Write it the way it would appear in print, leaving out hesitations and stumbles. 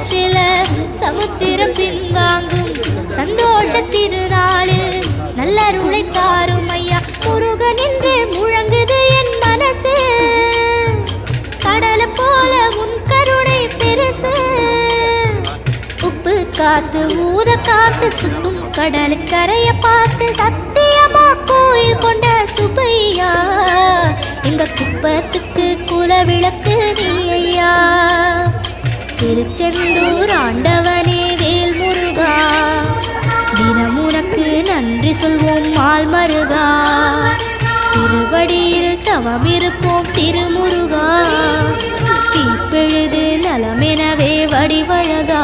உள்ளத்தில சமுத்திரம் பின்வாங்கும் சந்தோஷ திருநாளில் நல்லருளை தாரும் ஐயா முருகன் என்று முழங்குது என் மனசு கடலை போல உன் கருணை பெருசு உப்பு காத்து ஊத காத்து சுத்தும் கடலுக்கரைய பார்த்து சத்தியமா கோயில் கொண்ட சுபையா எங்க குப்பத்துக்கு குலவிளக்கு நீ ஐயா திருச்செந்தூர் ஆண்டவனே வேல் முருகா தினம் உனக்கு நன்றி சொல்வோம் மால் மருகா திருவடியில் தவம் இருப்போம் திருமுருகா தீப்பெழுது நலமெனவே வடிவழகா